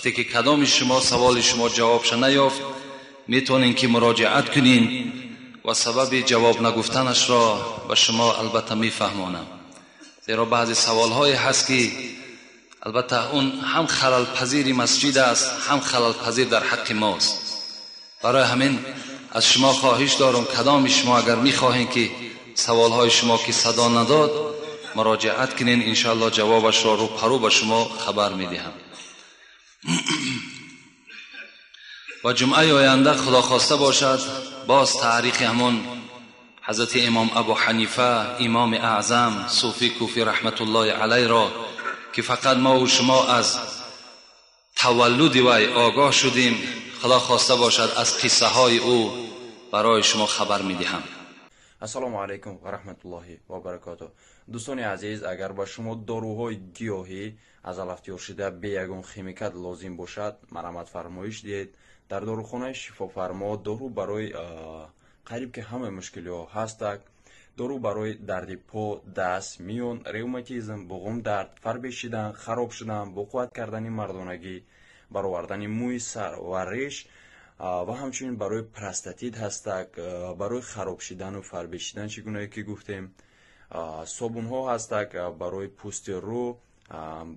وقتی که کدام شما سوال شما جوابش نیافت میتونین که مراجعت کنین و سبب جواب نگفتنش را به شما البته میفهمانم. زیرا بعضی سوال‌های هست که البته اون هم خلل پذیر مسجد است هم خلل پذیر در حق ماست. برای همین از شما خواهش دارم کدام شما اگر میخواهین که سوال‌های شما که صدا نداد مراجعت کنین، انشاءالله جوابش را رو پرو به شما خبر میدهم. و جمعه آینده خدا خواسته باشد باز تاریخ همون حضرت امام ابو حنیفه امام اعظم صوفی کوفی رحمت الله علیه را که فقط ما و شما از تولد وی آگاه شدیم، خدا خواسته باشد از قصه های او برای شما خبر میدهم. السلام علیکم و رحمت الله و برکاته. دوستان عزیز، اگر با شما داروهای گیاهی از الافتیار شده به یگان خیمیکات لازم باشد مرحمت فرمایش دهید. در داروخانه شفافرما دارو برای قریب که همه مشکلی ها هستند. دارو برای درد پا، دست، میون، روماتیسم، بغم درد، فربه شدن، خراب شدن، بقوت کردن مردانگی، برآوردن موی سر و ریش و همچنین برای پروستاتیت هستند، برای خراب شدن و فربه شدن چگونه که گفتیم. صابون ها هستند برای پوست رو،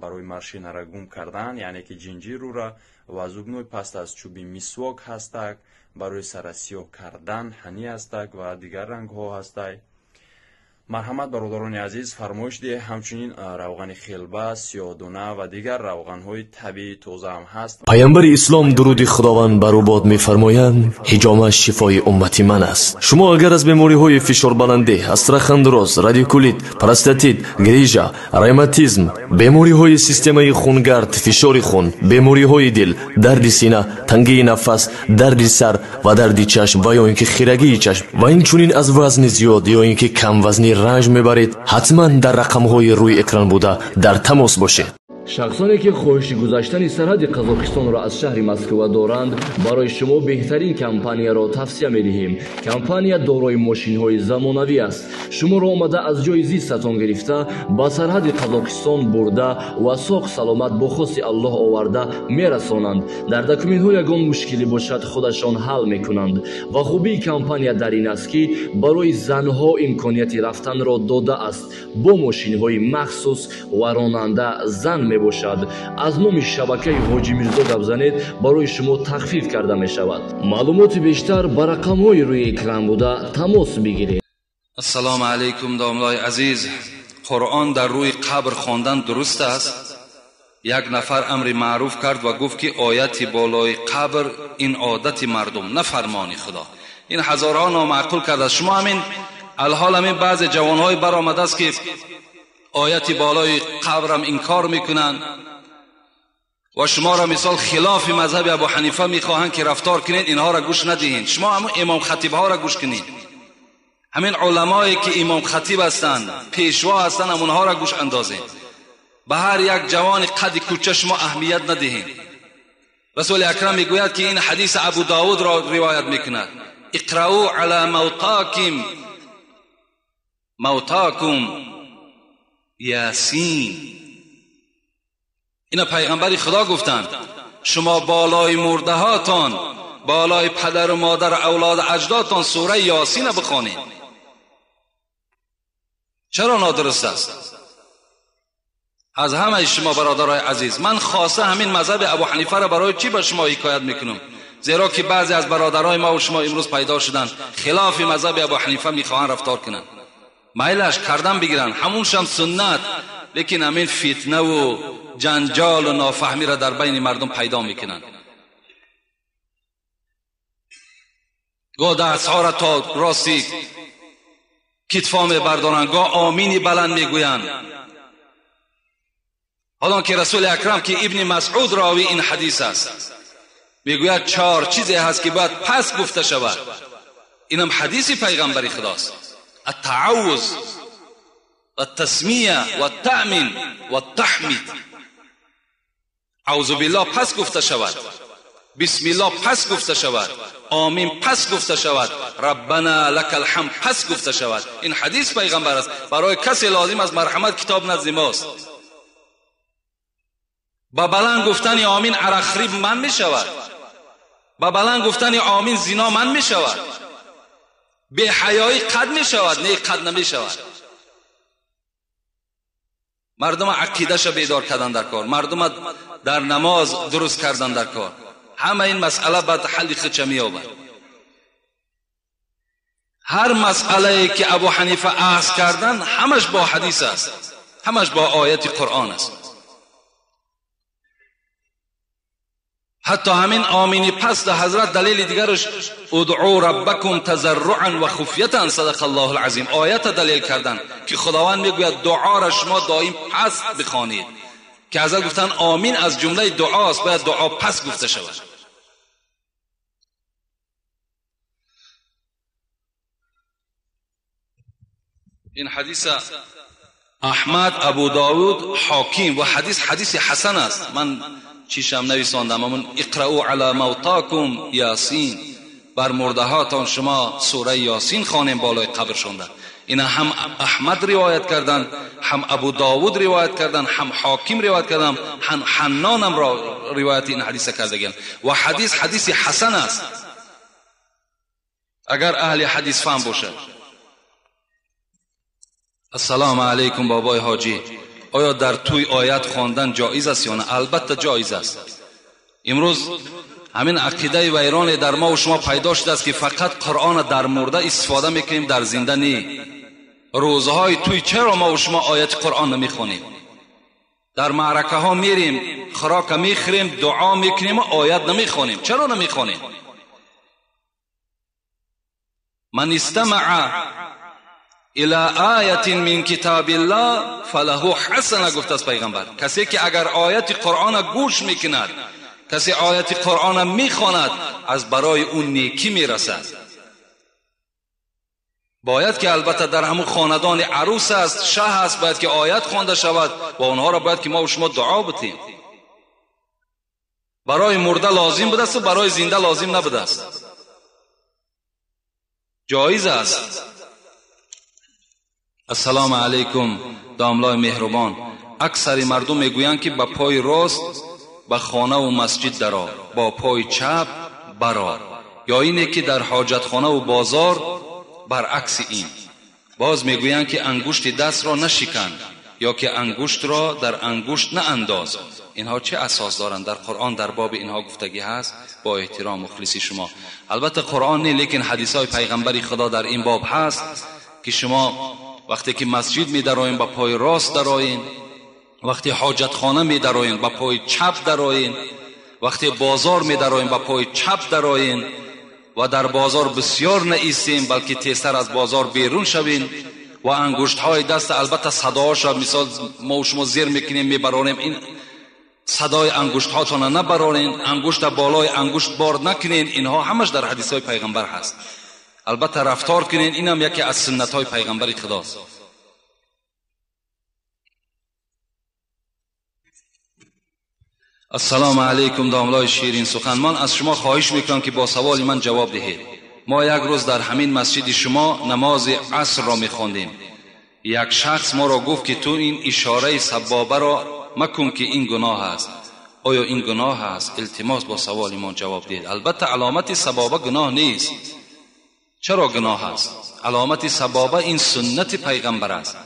برای ماشین را گم کردن یعنی که جنجیر رو را، و زبنوی پست از چوبی میسواک هستند برای سر سیاه کردن، هنی هستند و دیگر رنگ ها هستند. مرحمت برادران عزیز فرمایش ده. همچنین روغن خلبه، سیاه‌دانه و دیگر روغن های طبیعی تازه هم هست. پیامبر اسلام درود خداوند بر او باد می‌فرمایند حجامه شفای امتی من است. شما اگر از بیماری های فشار بلندی، استخوان، رادیکولیت، پروستاتیت، گریژا، روماتیسم، بیماری های سیستم خونگرد، فشار خون، بیماری های دل، درد سینه، تنگی نفس، درد سر و درد چشم و یا اینکه خیرگی چشم و این چنین از وزن زیاد یا اینکه کم وزنی رنج میبرید، حتما در رقم‌های روی اکران بوده در تماس باشید. شخصانی که خواهش گذشتن سرحد قزاقستان را از شهر مسکو دارند برای شما بهترین کمپانی را توصیه می‌دهیم. کمپانی دارای ماشین‌های زمانوی است. شما را آمده از جای زیستتان گرفته با سرحد قزاقستان برده و ساق سلامت با خواست الله آورده میرسانند. در دکومنت‌ها یگان مشکلی باشد خودشان حل می‌کنند. و خوبی کمپانی در این است که برای زنها امکانیت رفتن را داده است. با ماشین‌های مخصوص و راننده زن باشد. از نام شبکه حاجی میرزا گپ زنید برای شما تخفیف کرده می شود. معلومات بیشتر بر رقم های روی اکران بوده تماس بگیرید. السلام علیکم داملای عزیز. قرآن در روی قبر خواندن درست است؟ یک نفر امر معروف کرد و گفت که آیت بالای قبر این عادت مردم نه فرمان خدا. این هزارها نامعقول کرده. شما همین الحال همین بعض جوانهای برآمده است که آیت بالای قبرم انکار میکنن و شما را مثال خلاف مذهب ابو حنیفه میخواهند که رفتار کنید، اینها را گوش ندهید. شما همون امام خطیب ها را گوش کنید. همین علمایی که امام خطیب هستند، پیشوا هستند، همونها را گوش اندازید. به هر یک جوان قد کوچه شما اهمیت ندهید. رسول اکرم میگوید که این حدیث ابو داود را روایت میکند: اقرؤوا علی موتاکم یاسین. اینا پیغمبر خدا گفتند شما بالای مرده هاتان، بالای پدر و مادر اولاد اجدادتان سوره یاسین بخوانید. چرا نادرست است؟ از همه شما برادرای عزیز من خاصه همین مذهب ابو حنیفه را برای چی به شما حکایت میکنم؟ زیرا که بعضی از برادرای ما و شما امروز پیدا شدن خلاف مذهب ابو حنیفه میخواهند رفتار کنند. مایلش کردن بگیرن، همونش هم سنت، لیکن همین فتنه و جنجال و نافهمی را در بین مردم پیدا میکنن. گاه دستها را تا راستی کتفا میبردارن، گاه آمینی بلند میگویند. حالا که رسول اکرم که ابن مسعود راوی این حدیث است میگوید 4 چیزی هست که باید پس گفته شود. اینم حدیث پیغمبری خداست: التعوذ والتسمیه والتأمین والتحمید. اعوذ بالله پس گفته شود، بسم الله پس گفته شود، آمین پس گفته شود، ربنا لك الحمد پس گفته شود. این حدیث پیغمبر است. برای کسی لازم از مرحمت کتاب نزد ماست. با بلند گفتن آمین عرقخوری من می شود، با بلند گفتن آمین زنا من می شود، به حیایی قد می شود، نه قد نمی شود. مردم عقیده‌اش بیدار کردن در کار، مردم در نماز درست کردن در کار. همه این مسئله بعد حل خودش می‌یابد. هر مسئله که ابو حنیفه اخذ کردن همش با حدیث است، همش با آیت قرآن است. حتی همین آمینی پس ده حضرت دلیل دیگرش ادعوا ربکم تضرعا و خفیه، صدق الله العظیم، آیت دلیل کردن که خداوند میگوید دعا را شما دائم پس بخوانید، که حضرت گفتن آمین از جمله دعاست، باید دعا پس گفته شود. این حدیث احمد، ابو داود، حاکم و حدیث حسن است. من چیشم نویساندم، اما اقرأوا علی موتاکم یاسین، بر مرده هاتان شما سوره یاسین خوانید بالای قبر شونده. اینا هم احمد روایت کردن، هم ابو داود روایت کردن، هم حاکم روایت کردن، هم حنان هم روایت این حدیث کردگن و حدیث حسن است اگر اهل حدیث فهم باشد. السلام علیکم بابای حاجی، آیا در توی آیت خواندن جایز است یا نه؟ البته جایز است. امروز همین عقیده ویران در ما و شما پیدا شده است که فقط قرآن در مرده استفاده میکنیم، در زنده نی. روزهای توی چرا ما و شما آیت قرآن نمیخونیم؟ در معرکه ها میریم، خوراک میخوریم، دعا میکنیم و آیت نمیخونیم. چرا نمیخونیم؟ من استمع الى آیت من کتاب الله فله حسنه، گفته است پیغمبر. کسی که اگر آیت قرآن گوش میکند، کسی آیت قرآن میخواند، از برای اون نیکی میرسد. باید که البته در همون خاندان عروس است، شه است، باید که آیت خوانده شود و اونها را باید که ما و شما دعا بتیم. برای مرده لازم بوده است و برای زنده لازم نبوده است. جایز است. السلام علیکم داملای مهربان، اکثر مردم میگویند که با پای راست به خانه و مسجد درآ، با پای چپ برآ، یا اینه که در حاجت خانه و بازار برعکس این. باز میگویند که انگشت دست را نشکن، یا که انگشت را در انگشت نانداز. اینها چه اساس دارند؟ در قرآن در باب اینها گفتگی هست. با احترام مخلصی شما، البته قرآن نه، لیکن حدیث های پیغمبری خدا در این باب هست که شما وقتی که مسجد می درآیین با پای راست درآیین، وقتی حاجت خانه می درآیین با پای چپ درآیین، وقتی بازار می درآیین با پای چپ درآیین و در بازار بسیار نایستین بلکه تیزتر از بازار بیرون شوین و انگشت های دست البته صداش مثال ما و شما زیر میکنیم میبرانیم، این صدای انگشت هاتون نبرانین، انگشت بالای انگشت بار نکنین. اینها همش در حدیث های پیغمبر هست. البته رفتار کنین، اینم یکی از سنت های پیغمبر خداست. السلام علیکم داملای شیرین سخن، من از شما خواهش میکنم که با سوال من جواب دهید. ما یک روز در همین مسجد شما نماز عصر را میخواندیم. یک شخص ما را گفت که تو این اشاره سبابه را مکن که این گناه است. آیا این گناه است؟ التماس با سوال ما جواب دهید. البته علامت سبابه گناه نیست. چرا گناه است؟ علامت سبابه این سنت پیغمبر است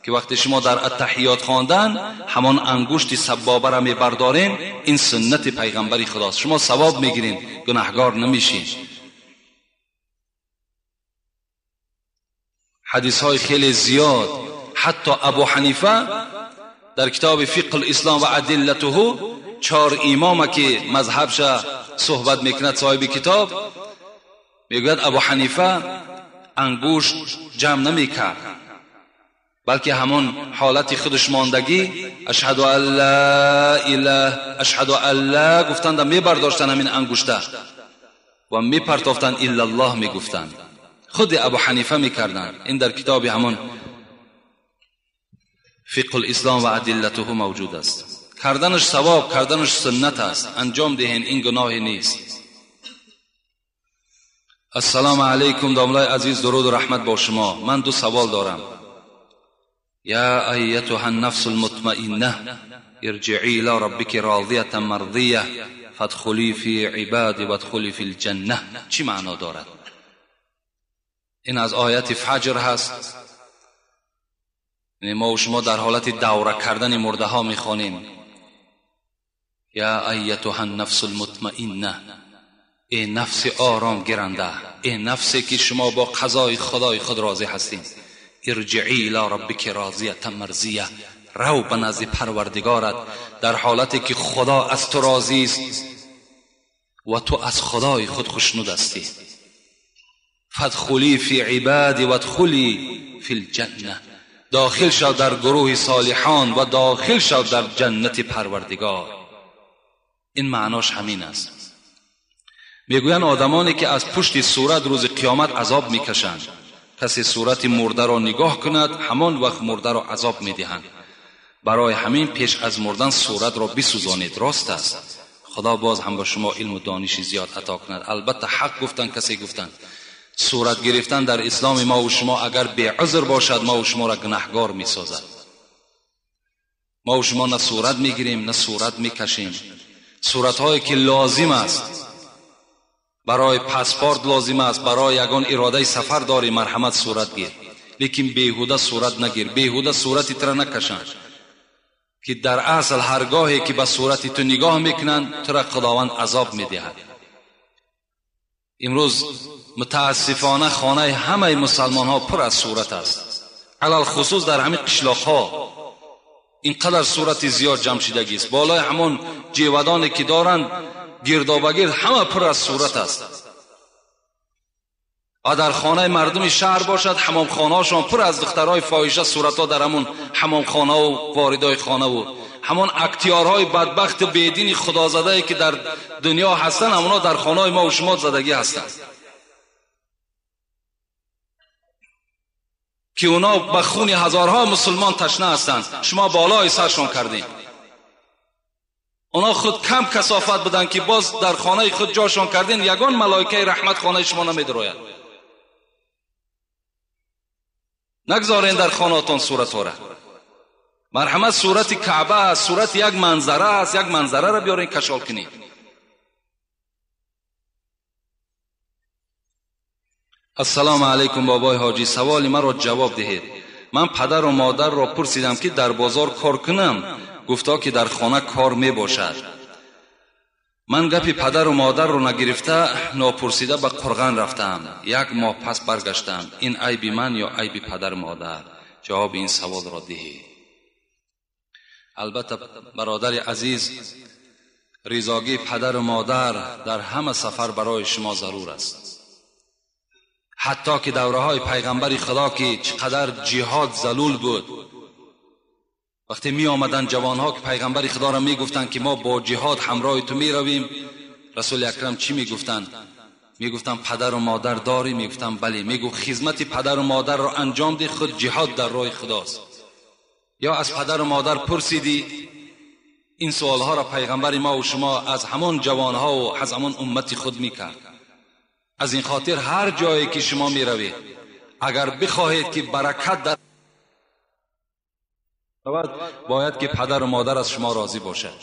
که وقتی شما در التحیات خواندن همان انگشت سبابه را میبردارین، این سنت پیغمبر خداست. شما ثواب میگیرین، گناهگار نمیشین. حدیث های خیلی زیاد، حتی ابو حنیفه در کتاب فقه الاسلام و ادلته 4 امام که مذهبش صحبت میکند، صاحب کتاب میگوید ابو حنیفه انگشت جمع نمیکرد، بلکه همون حالت خودش ماندگی اشهد ان لا اله اشهد ان لا گفتند میبرداشتن همین انگشته و میپرتافتن الا الله میگفتند. خود ابو حنیفه میکردن. این در کتاب همون فقه الاسلام و ادلته موجود است. کردنش ثواب، کردنش سنت است. انجام دهین، این گناه نیست. السلام علیکم داملای عزیز، درود و رحمت با شما. من 2 سوال دارم. یا ایتها النفس المطمئنه ارجعی الی ربک راضیة مرضیه فادخلی فی عبادی وادخلی فی الجنه چی معنا دارد؟ این از آیت فجر هست. ما و شما در حالت دوره کردن مرده ها میخوانیم یا ایتها النفس المطمئنه، ای نفس آرام گیرنده، ای نفسی که شما با قضای خدای خود راضی هستین، ارجعی الی ربک راضیة مرضیه، رو به نزد پروردگارت در حالتی که خدا از تو راضی است و تو از خدای خود خوشنود هستی. فادخلی فی عبادی وادخلی فی الجنه، داخل شو در گروه صالحان و داخل شو در جنت پروردگار. این معناش همین است. میگویند آدمانی که از پشت صورت روز قیامت عذاب میکشند، کسی صورت مرده را نگاه کند همان وقت مرده را عذاب میدهند. برای همین پیش از مردن صورت را بسوزانید. راست است. خدا باز هم به شما علم و دانش زیاد عطا کند. البته حق گفتن کسی گفتن صورت گرفتن در اسلام ما و شما اگر بی عذر باشد ما و شما را گناهگار می سازد. ما و شما نه صورت می گیریم نه صورت می کشیم. صورت هایی که لازم است برای پاسپورت، لازم است برای یگان اراده سفر داری، مرحمت صورت گیر، لیکن بیهوده صورت نگیر، بیهوده صورتی تر نکشن که در اصل هرگاهی که به صورت تو نگاه میکنن تو را خداوند عذاب میدهد. امروز متاسفانه خانه همه مسلمان ها پر از صورت است، علل خصوص در همین قشلاق ها اینقدر صورت زیاد جمع شدگی است. بالای همون جیودانی که دارند گردابگرد همه پر از صورت است. و در خانه مردم شهر باشد حمام خانه هاشون پر از دخترای فاحشه صورت ها در همون حمام خانه و واردای خانه و همون اکتیارهای بدبخت و بیدین خدازده که در دنیا هستن همونا در خانه ما و شما زدگی هستند که اونا به خون هزارها مسلمان تشنه هستند. شما بالای سرشون کردین. اونا خود کم کثافت بدن که باز در خانه خود جاشون کردین. یگان ملائکه رحمت خانه شما نمیدروید. نگذارین در خانهاتون صورت ها را. مرحمت صورت کعبه است، صورت یک منظره است، یک منظره را بیارین کشال کنین. السلام علیکم بابای حاجی، سوال مرا جواب دهید. من پدر و مادر را پرسیدم که در بازار کار کنم، گفتا که در خانه کار می باشد. من گپی پدر و مادر رو نگرفته ناپرسیده به قرغن رفتم. 1 ماه پس برگشتم. این عیب من یا عیب پدر و مادر؟ جواب این سوال را دهید. البته برادر عزیز، رضاگی پدر و مادر در همه سفر برای شما ضرور است. حتی که دوره های پیغمبر خدا که چقدر جهاد ذلول بود، وقتی می آمدن جوان ها که پیغمبر خدا را می گفتن که ما با جهاد همراه تو می رویم، رسول اکرم چی می گفتن؟ می گفتن پدر و مادر داری؟ می گفتن بله. می گفت خدمت پدر و مادر را انجام ده، خود جهاد در راه خداست. یا از پدر و مادر پرسیدی؟ این سوال ها را پیغمبر ما و شما از همان جوان ها و از همان امت خود می کرد. از این خاطر هر جایی که شما می روید اگر بخواهید که برکت در باید که پدر و مادر از شما راضی باشد.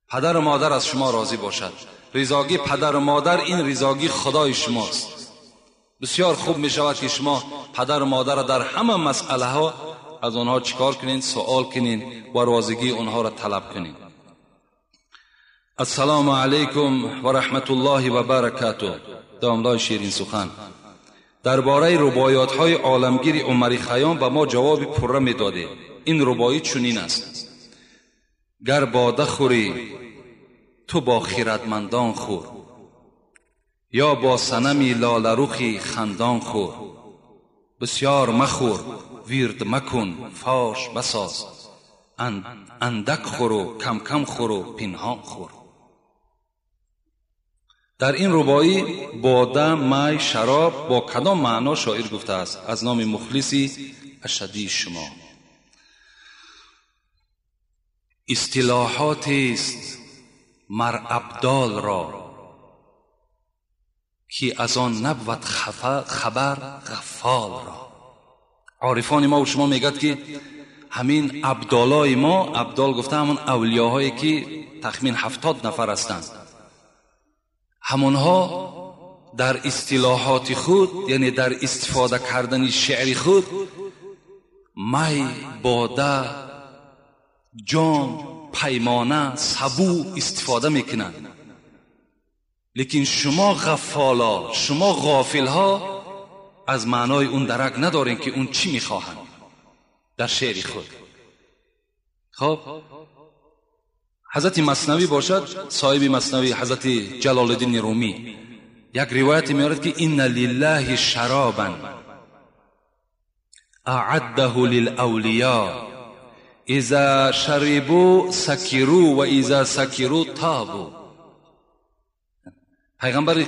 پدر و مادر از شما راضی باشد. رضاگی پدر و مادر این رضاگی خدای شماست. بسیار خوب می شود که شما پدر و مادر را در همه مسئله ها از آنها چیکار کنین؟ سوال کنین و راضیگی آنها را طلب کنین. السلام علیکم و رحمت الله و برکاته. دامدار شیرین سخن. درباره رباعیات های عالمگیر عمر خیام به ما جواب پره می داده. این رباعی چنین است: گر باده خوری تو با خیرتمندان خور، یا با صنمی لاله رخی خندان خور. بسیار مخور ویرد مکن فاش بساز، اندک خور و کم کم خور و پنهان خور. در این رباعی باده، می، شراب با کدام معنا شاعر گفته است؟ از نام مخلصی اشدی شما. اصطلاحاتی است مر ابدال را که از آن نبود خبر غفال را. عارفان ما و شما میگد که همین ابدالای ما، ابدال گفته همون اولیاهایی که تخمین 70 نفر هستند، همونها در اصطلاحات خود، یعنی در استفاده کردن شعر خود، می، باده، جام، پیمانه، سبو استفاده میکنند. لیکن شما غفالا، شما غافل ها از معنای اون درک ندارین که اون چی میخواهند در شعر خود. خب حضرت مثنوی باشد، صاحب مثنوی حضرت جلال الدین رومی یک روایت میارد که ان لله شرابا اعده للاولیاء اذا شربوا سکروا و اذا سکروا طابوا. پیغمبر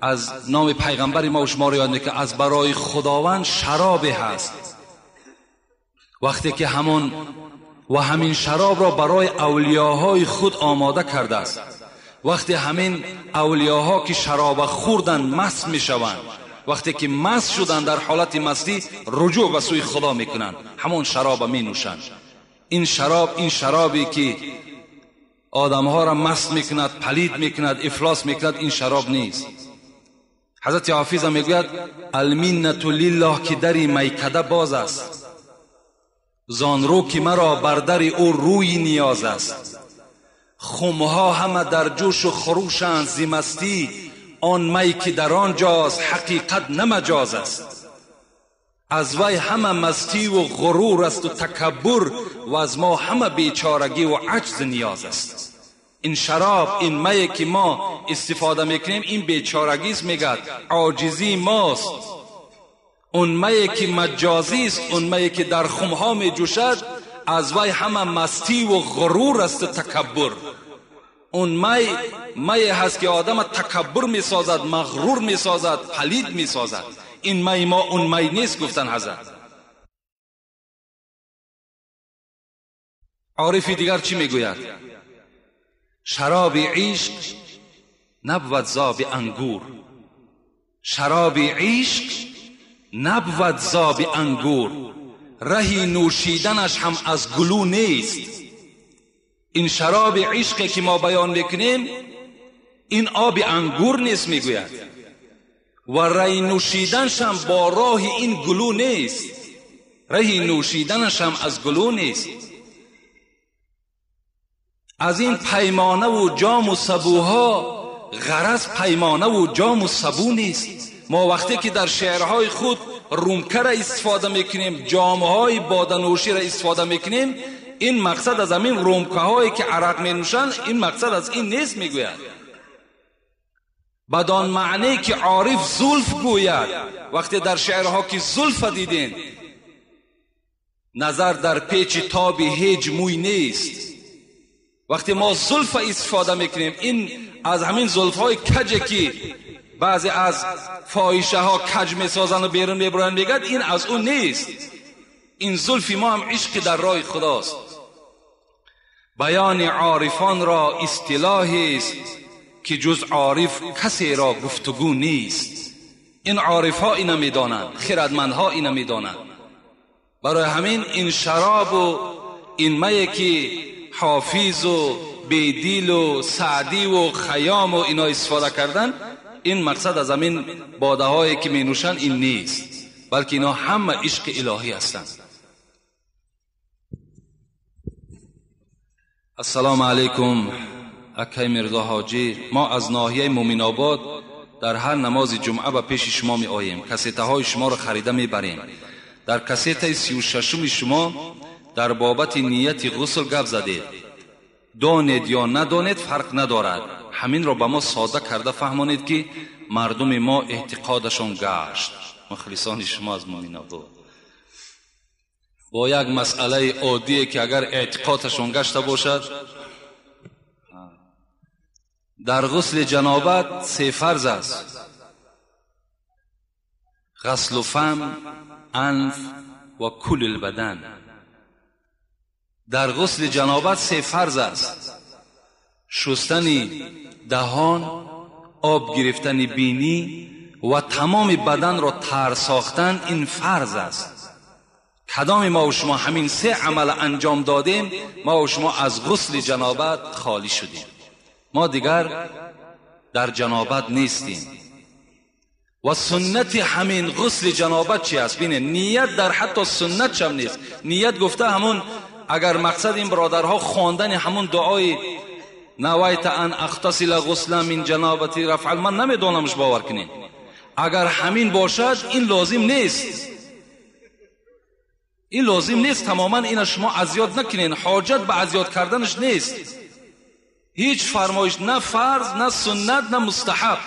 از نام پیغمبر ما و شما رو یاد میکنه که از برای خداوند شراب هست، وقتی که همین شراب را برای اولیاهای خود آماده کرده است. وقتی همین اولیاها که شراب خوردن مست میشوند، وقتی که مست شدن در حالت مستی رجوع به سوی خدا میکنند، همون شراب می نوشند. این شرابی که آدمها را مست میکند، پلید میکند، افلاس میکند، این شراب نیست. حضرت حافظ میگوید المنت لله که دری میکده باز است، زان رو که مرا بر در او روی نیاز است. خمها همه در جوش و خروشند ز مستی، آن می که در آنجاست حقیقت نه مجاز است. از وی همه مستی و غرور است و تکبر، و از ما همه بیچارگی و عجز نیاز است. این شراب، این می که ما استفاده میکنیم، این بیچارگی است، میگه عاجزی ماست. اون می که مجازی است، اون می که در خمها می جوشد، از وی همه مستی و غرور است و تکبر. اون می هست که آدم تکبر می سازد، مغرور می سازد، پلید می سازد. این می ما اون می نیست. گفتن حضرت. عارفی دیگر چی می گوید؟ شراب عشق نبود زاب انگور، شراب عشق نبود زاب انگور، رهی نوشیدنش هم از گلو نیست. این شراب عشقی که ما بیان میکنیم این آب انگور نیست میگوید، و رهی نوشیدنش هم با راه این گلو نیست، رهی نوشیدنش هم از گلو نیست. از این پیمانه و جام و سبوها غرض پیمانه و جام و سبو نیست. ما وقتی که در شعرهای خود رومکه را استفاده میکنیم، جامهای بادنوشی را استفاده میکنیم، این مقصد از همین رومکه هایی که عرق می نوشند، این مقصد از این نیست میگوید. بدان معنی که عارف زلف گوید. وقتی در شعرها که زلف دیدین، نظر در پیچ تاب هیچ موی نیست. وقتی ما زلف استفاده میکنیم، این از همین زلف های کجه که بعضی از فاحشه ها کج میسازن و بیرون میبرن، میگد این از اون نیست. این زلف ما هم عشق در راه خداست. بیان عارفان را اصطلاحی است که جز عارف کسی را گفتگو نیست. این عارف ها اینا میدانند، خردمندها اینا میدانند. برای همین این شراب و این می که حافظ و بیدیل و سعدی و خیام و اینا استفاده کردن، این مقصد از همین باده هایی که می نوشن این نیست، بلکه اینا همه عشق الهی هستند. السلام علیکم. اکای مرزا حاجی، ما از ناحیه مومن آباد در هر نماز جمعه به پیش شما می آییم. کسیته های شما را خریده می بریم. در کسیته 36 شما در بابت نیت غسل گپ زدید. دانید یا ندانید فرق ندارد. همین را به ما ساده کرده فهمانید که مردم ما اعتقادشان گشت. مخلصان شما از مومن آباد با یک مسئله عادیه که اگر اعتقادشان گشته باشد، در غسل جنابت 3 فرض است: غسل فم، انف و کل البدن. در غسل جنابت 3 فرض است: شستن دهان، آب گرفتن بینی و تمام بدن را تر ساختن. این فرض است. کدام ما و شما همین 3 عمل انجام دادیم، ما و شما از غسل جنابت خالی شدیم. ما دیگر در جنابت نیستیم. و سنت همین غسل جنابت چی است؟ بینه نیت در حتی سنت هم نیست. نیت گفته همون، اگر مقصد این برادرها خواندن همون دعای نویت ان اغتسل غسلا من جنابتی رفع، من نمیدونمش باور کنین. اگر همین باشد این لازم نیست، این لازم نیست. تماما این شما اذیت نکنین، حاجت به اذیت کردنش نیست. هیچ فرمایش، نه فرض نه سنت نه مستحب،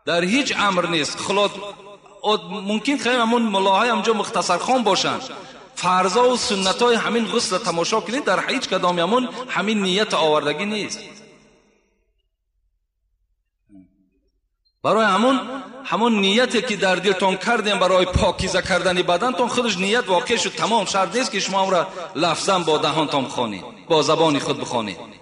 در هیچ امر نیست. خلاص ممکن خیلی همون ملاهای همجا مختصر خان باشن، فرضا و سنتای همین غسل تماشا کنید، در هیچ کدام همین نیت آوردگی نیست. برای همون نیتی که در دلتون کردیم برای پاکیزه کردن بدنتون، خودش نیت واقع شد، تمام. شرط نیست که شما را لفظا با دهانتون بخوانید، با زبان خود بخوانید.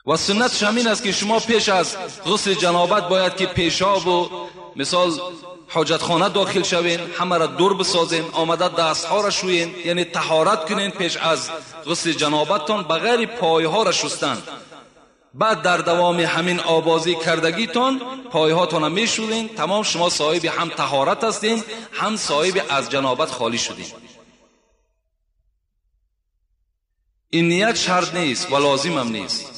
و سنت همین است که شما پیش از غسل جنابت باید که پیشاب و مثال حاجت خانه داخل شوین، همه را دور بسازین، آمده دستها را شوین، یعنی طهارت کنین پیش از غسل جنابتتون بغیر پایها را شستن. بعد در دوام همین آبازی کردگیتون پایهاتون را میشورین، تمام. شما صاحب هم طهارت هستین، هم صاحب از جنابت خالی شدین. این نیت شرط نیست و لازم هم نیست.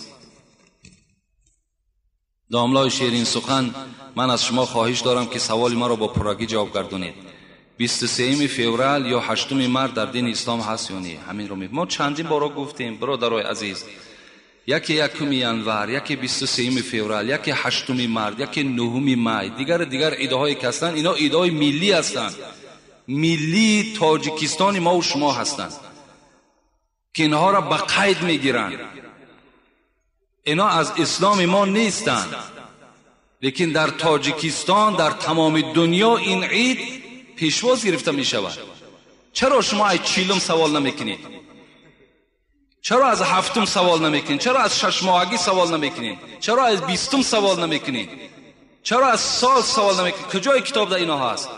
داملای شیرین سخن، من از شما خواهش دارم که سوال ما را با پرگی جواب گردونید. 23 فوریه یا 8 مارس در دین اسلام هست یا نه؟ همین رو ما چندین بار گفتیم برادرای عزیز. یکی 1 ینور، یکی 23 فوریه، یکی 8 مارس، یکی 9 می. دیگر ایده های که هستند، اینا ایده های ملی هستند، ملی تاجیکستان ما و شما هستند که اینها را به قید میگیرند. اینا از اسلام ما نیستند، لیکن در تاجیکستان، در تمام دنیا این عید پیشواز گرفته می شود. چرا شما از 40 سوال نمیکنید؟ چرا از 7 سوال نمیکنید؟ چرا از 6 ماهگی سوال نمیکنید؟ چرا از 20 سوال نمیکنید؟ چرا از سال سوال نمیکنید؟ کجای کتاب در اینا هست؟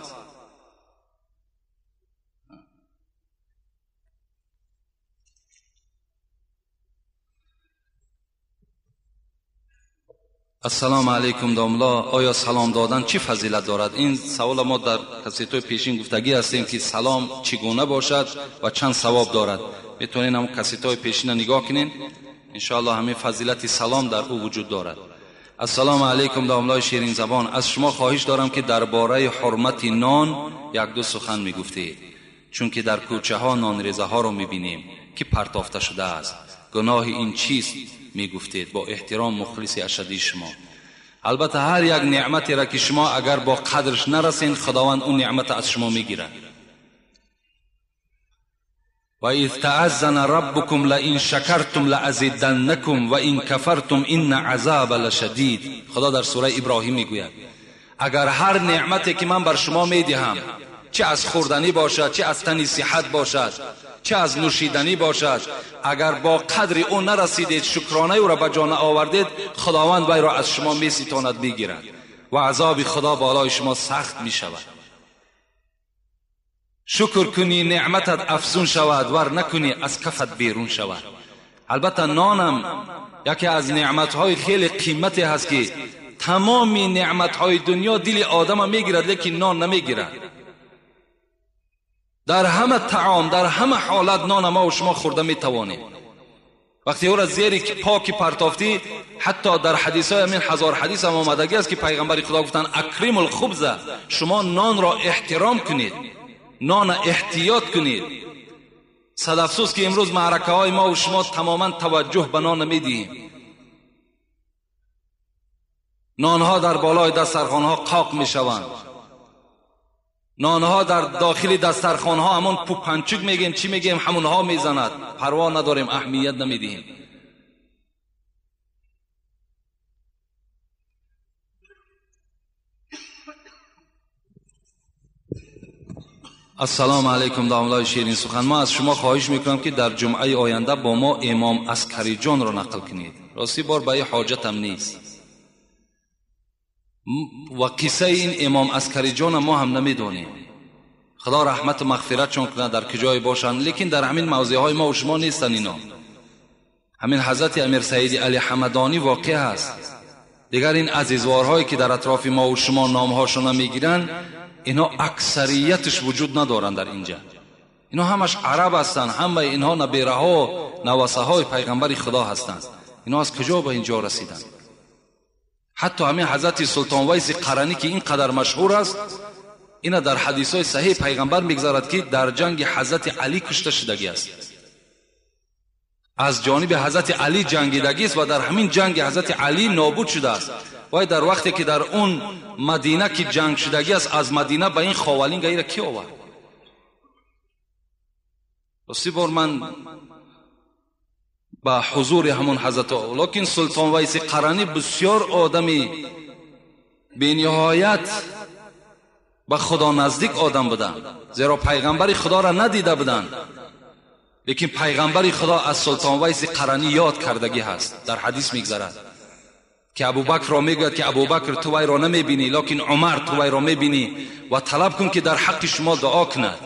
السلام علیکم داملا، آیا سلام دادن چی فضیلت دارد؟ این سوال ما در کسیتوی پیشین گفتگی هستیم که سلام چگونه باشد و چند ثواب دارد. میتونین هم کسیتوی پیشین نگاه کنین، انشاءالله همین فضیلت سلام در او وجود دارد. السلام علیکم داملای شیرین زبان، از شما خواهش دارم که درباره حرمت نان 1-2 سخن میگفتید، چون که در کوچه ها نان ریزه ها رو میبینیم که پرتافته شده است. گناه این چیست میگفتید؟ با احترام مخلص اشدی شما. البته هر یک نعمتی را که شما اگر با قدرش نرسین، خداوند اون نعمت از شما میگیره. و اذ تعذن ربکم لئن شکرتم لازیدنکم و ان کفرتم ان عذاب لشدید. خدا در سوره ابراهیم میگوید اگر هر نعمتی که من بر شما میدهم، چه از خوردنی باشد، چه از تنی صحت باشد، چه از نوشیدنی باشد، اگر با قدر اون نرسیدید، شکرانه او را به جا آوردید، خداوند وی را از شما میستاند میگیرد و عذاب خدا بالای شما سخت میشود. شکر کنی نعمتت افزون شود، ور نکنی از کفت بیرون شود. البته نانم یکی از نعمتهای خیلی قیمتی هست که تمام نعمتهای دنیا دل آدم میگیرد، لیکن نان نمیگیرد. در همه طعام، در همه حالت نان ما و شما خورده میتوانیم. وقتی او را زیر پاکی پرتافتی، حتی در حدیث های من 1000 حدیث هم آمدگی است که پیغمبر خدا گفتن اکریم الخبز، شما نان را احترام کنید، نان احتیاط کنید. صد افسوس که امروز معرکه های ما و شما تماما توجه به نان نمیدیم. نانها در بالای دسترخوانها قاق میشوند، نانها در داخل دسترخوانها همون پوپنچک میگیم چی میگیم همونها میزند، پروا نداریم، اهمیت نمیدیم. السلام علیکم داملای شیرین سخن، ما از شما خواهش میکنم که در جمعه آینده با ما امام عسکری جان را نقل کنید. راستی بار به حاجتم نیست. و قصه این امام عسکری جان ما هم نمیدونیم. خدا رحمت و مغفرت چون کنه در کجای باشند، لیکن در همین موضع های ما و شما نیستن. اینا همین حضرت امیر سعید علی حمدانی واقع هست. دیگر این عزیزوارهایی که در اطراف ما و شما نامهاشون نمیگیرن، اینا اکثریتش وجود ندارن در اینجا. اینا همش عرب هستن، همه اینها نبیره ها نواسه های پیغمبر خدا هستند. اینا از کجا به اینجا رسیدن؟ حتی همین حضرت سلطان ویس قرنی که اینقدر مشهور است، اینا در حدیث های صحیح پیغمبر میگذارد که در جنگ حضرت علی کشته شدگی است، از جانب حضرت علی جنگیدگی است و در همین جنگ حضرت علی نابود شده است. و در وقتی که در اون مدینه که جنگ شدگی است، از مدینه به این خاولین غیر کی آورد؟ سی بار من با حضور همون حضرت، لیکن سلطان ویس قرنی بسیار آدمی به نهایت به خدا نزدیک آدم بودن، زیرا پیغمبر خدا را ندیده بودن، لیکن پیغمبر خدا از سلطان ویس قرنی یاد کردگی هست. در حدیث میگذرد که ابوبکر را میگوید که ابوبکر تو وی را نمیبینی، لیکن عمر تو وی را میبینی و طلب کن که در حق شما دعا کند.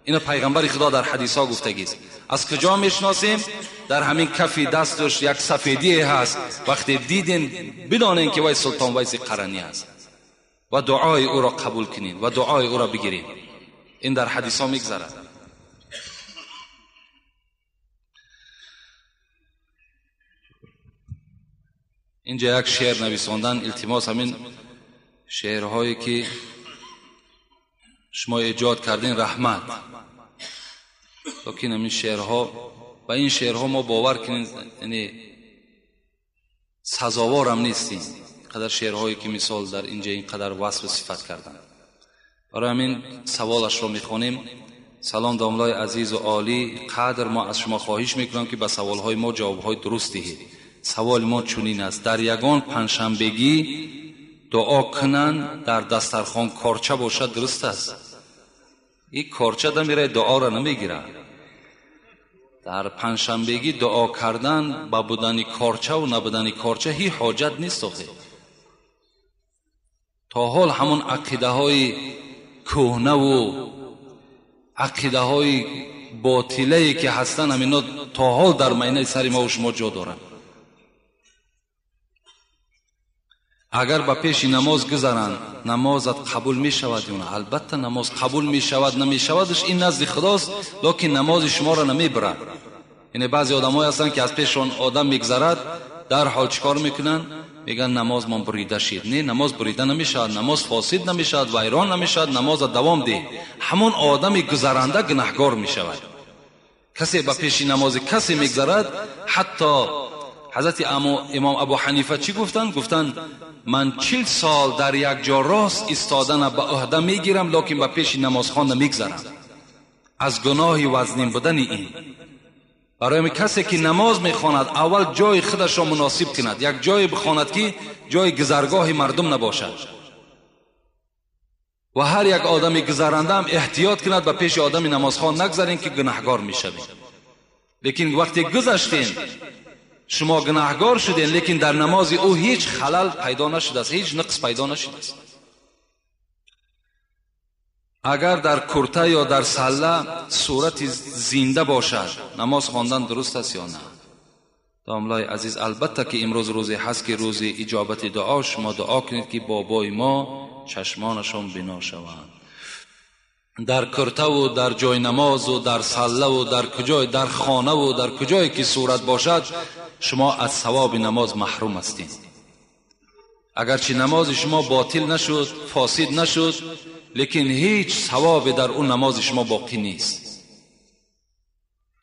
این پیغمبر خدا در حدیث ها گفتگی است. از کجا میشناسیم؟ در همین کف دستش یک سفیدی هست، وقتی دیدین بدانین که وی سلطان ویس قرنی است و دعای او را قبول کنین و دعای او را بگیرین. این در حدیث ها میگذرد. اینجا یک شعر نویساندن، التماس همین شعرهایی که شما ایجاد کردین رحمت، لیکن همین شعرها و این شعرها ما باور کنین یعنی سزاوار هم نیستیم. قدر شعرهایی که مثال در اینجا این قدر وصف و صفت کردن. برای همین سوالش رو میخونیم. سلام داملای عزیز و عالی، قدر ما از شما خواهش میکنم که به سوالهای ما جوابهای درست دهید. سوال ما چنین است: در یگان پنجشنبگی دعا کنن در دسترخوان کارچه باشد درست است؟ این کارچه میره دعا را نمیگیره. در پنجشنبگی دعا کردن با بودن کارچه و نبودن کارچه هیچ حاجت نیست. تا حال همون عقیده های کهنه و عقیده های باطله که هستن، همینا تا حال در معنی سر ما و شما جا دارن. اگر با پیش نماز گذارن نمازت قبول می شود یا نه؟ البته نماز قبول می شود نمی شودش این نزد خداست، لیکن نماز شما را نمی برد. یعنی بعضی آدمایی هستن که از پیشون آدم میگذرد در حال چیکار میکنن؟ میگن نماز من بریده شد. نه، نماز بریده نمی شود، نماز فاسد نمی شود، ویران نمی شود، نماز دوام ده. همون آدم گذرنده گناهگار می شود. کسی با پیش نماز کسی میگذرد، حتی حضرت امام ابو حنیفه چی گفتن؟ گفتن من 40 سال در یک جا راست ایستادن به عهده میگیرم، لیکن به پیش نمازخوان نمیگذرم، از گناه وزنین بودن این. برای کسی که نماز میخواند اول جای خودش را مناسب کند، یک جای بخواند که جای گذرگاه مردم نباشد و هر یک آدم گذرنده هم احتیاط کند به پیش آدم نمازخوان نگذارین که گناهگار میشوید. لیکن وقتی گذشتین شما گناهگار شدین، لیکن در نماز او هیچ خلل پیدا نشده است، هیچ نقص پیدا نشده است. اگر در کرته یا در سله صورت زنده باشد نماز خواندن درست است یا نه؟ داملای عزیز، البته که امروز روزی هست که روز اجابت دعا. شما دعا کنید که بابای ما چشمانشون بنا شوند. در کرته و در جای نماز و در سله و در کجای، در خانه و در کجایی که صورت باشد شما از ثواب نماز محروم هستید. اگرچه نماز شما باطل نشد، فاسد نشد، لیکن هیچ ثواب در اون نماز شما باقی نیست.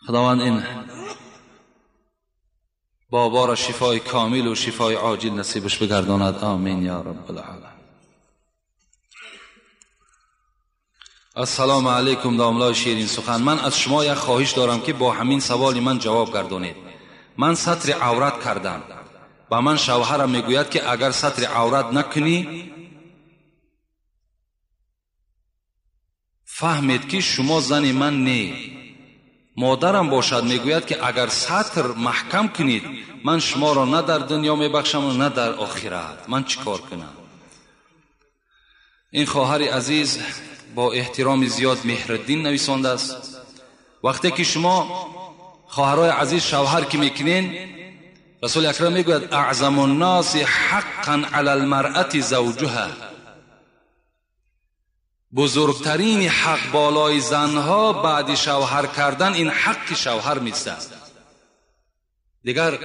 خداوند این بابا را شفای کامل و شفای عاجل نصیبش بگرداند. آمین یا رب العالمین. السلام علیکم داملای شیرین سخن، من از شما یک خواهش دارم که با همین سوال من جواب گردانید. من ستر عورت کردم، با من شوهرم میگوید که اگر ستر عورت نکنی فهمید که شما زن من نه. مادرم باشد میگوید که اگر ستر محکم کنید من شما را نه در دنیا میبخشم و نه در آخرت. من چی کار کنم؟ این خواهر عزیز با احترام زیاد مهرالدین نویسنده است. وقتی که شما خواهرای عزیز شوهر که میکنین، رسول اکرم میگوید اعظم الناس حقا علی المرأة زوجها، بزرگترین حق بالای زنها بعد شوهر کردن این حق شوهر میسته. دیگر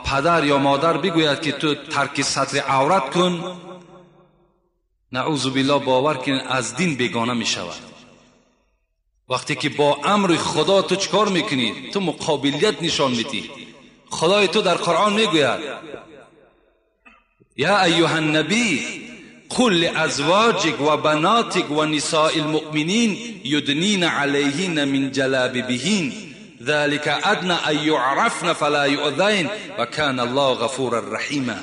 پدر یا مادر بگوید که تو ترک سطر عورت کن، نعوذ بالله باور کن از دین بیگانه می شود. وقتی که با امر خدا تو چکار میکنی؟ تو مقابلیت نشان میدی. خدای تو در قرآن میگوید یا ایها النبی قل لازواجک و بناتک و نساء المؤمنین یدنین علیهن من جلابیبهن ذلك ادنى ان يعرفن فلا يؤذين و كان الله غفورا رحیما.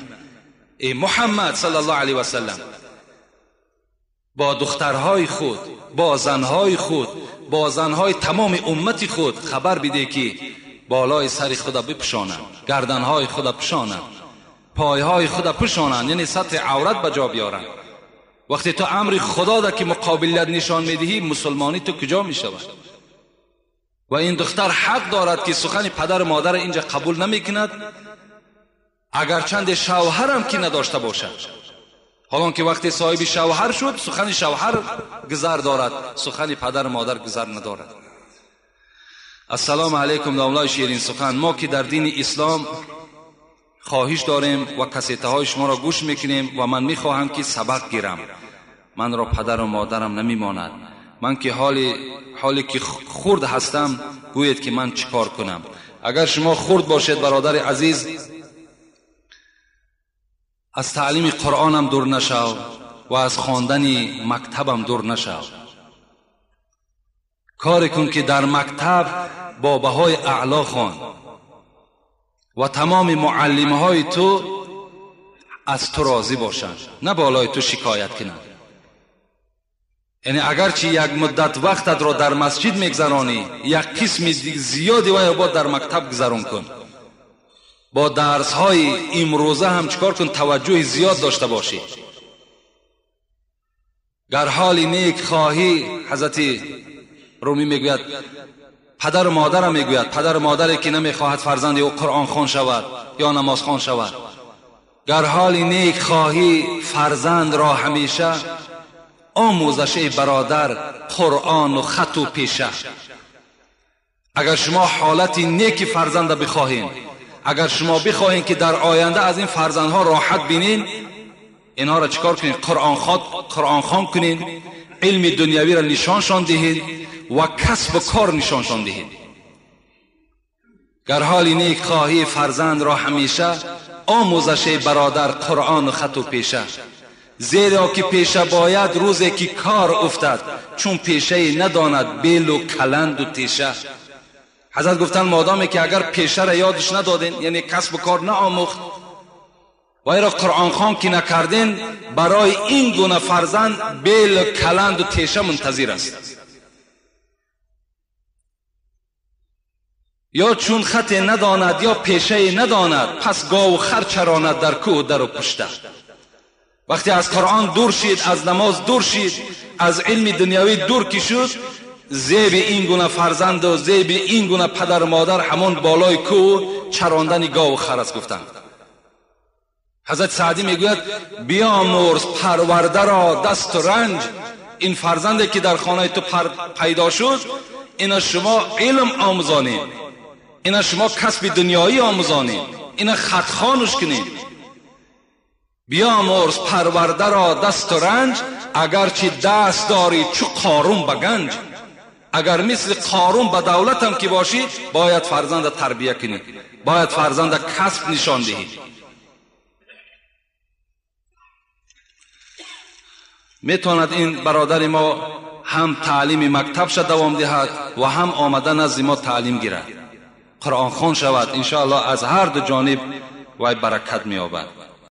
ای محمد صلی الله علیه و سلم، با دخترهای خود، با زنهای خود، با زنهای تمام امت خود خبر بده که بالای سر خدا بپوشانند، گردنهای خدا بپوشانند، پایهای خدا بپوشانند، یعنی سطر عورت بجا بیارند. وقتی تو امر خدا را که مقابلیت نشان میدهی، مسلمانی تو کجا میشود؟ و این دختر حق دارد که سخن پدر و مادر اینجا قبول نمیکند، اگرچند شوهرم که نداشته باشد. حالان که وقتی صاحب شوهر شد، سخن شوهر گذر دارد، سخن پدر و مادر گذر ندارد. السلام علیکم داملای شیرین سخن. ما که در دین اسلام خواهش داریم و کسیته های شما را گوش میکنیم و من میخواهم که سبق گیرم. من را پدر و مادرم نمیماند. من که حالی که خرد هستم گوید که من چیکار کنم. اگر شما خرد باشید برادر عزیز، از تعلیم قرآنم دور نشو و از خواندن مکتبم دور نشو. کار کن که در مکتب با بهای اعلا خوان و تمام معلمهای تو از تو راضی باشند، نه بالای تو شکایت کنند. یعنی اگرچه یک مدت وقتت را در مسجد میگذرانی، یک قسم زیادی و با در مکتب گذران کن. با درس های امروزه هم چکار کن؟ توجه زیاد داشته باشی. گر حالی نیک خواهی، حضرت رومی میگوید پدر و مادر هم میگوید، پدر و مادری که نمیخواهد فرزند او قرآن خوان شود یا نماز خوان شود، گر حالی نیک خواهی فرزند را همیشه آموزش برادر قرآن و خط و پیشه. اگر شما حالت نیک فرزند بخواهین، اگر شما بخواهین که در آینده از این فرزندها راحت بینین، اینها را چیکار کنین؟ قرآن خوان کنین، علم دنیوی را نشانشان دهید و کسب و کار نشانشان دهید. گر حالی نیک خواهی فرزند را همیشه آموزش برادر قرآن و خط و پیشه. زیرا که پیشه باید روزی که کار افتد، چون پیشه نداند بیل و کلند و تیشه. حضرت گفتن مادامی که اگر پیشه را یادش ندادین، یعنی کسب و کار نآموخت و ایرا قرآن خوان که نکردین، برای این گونه فرزند بیل کلند و تیشه منتظر است. یا چون خط نداند یا پیشه نداند، پس گاو و خر چراند در کوه و در و پشته. وقتی از قرآن دور شید، از نماز دور شید، از علم دنیوی دور کی شد، زیب این گونه فرزند و زیب این گونه پدر و مادر همون بالای کوه چراندن گاو و خر است. گفتند حضرت سعدی میگوید بیامرز پرورده را دست و رنج. این فرزندی که در خانه تو پیدا شد، اینا شما علم آموزانید، اینا شما کسب دنیایی آموزانید، اینا خط خوانش کنید. بیامرز پرورده را دست و رنج، اگرچه دست داری چو قارون به گنج. اگر مثل قارون به دولت هم که باشی، باید فرزند تربیه کنی، باید فرزند کسب نشان دهی. میتواند این برادر ما هم تعلیم مکتب شد دوام دهد و هم آمده نزد ما تعلیم گیرد، قرآن خوان شود. انشاءالله از هر دو جانب وای برکت می‌یابد.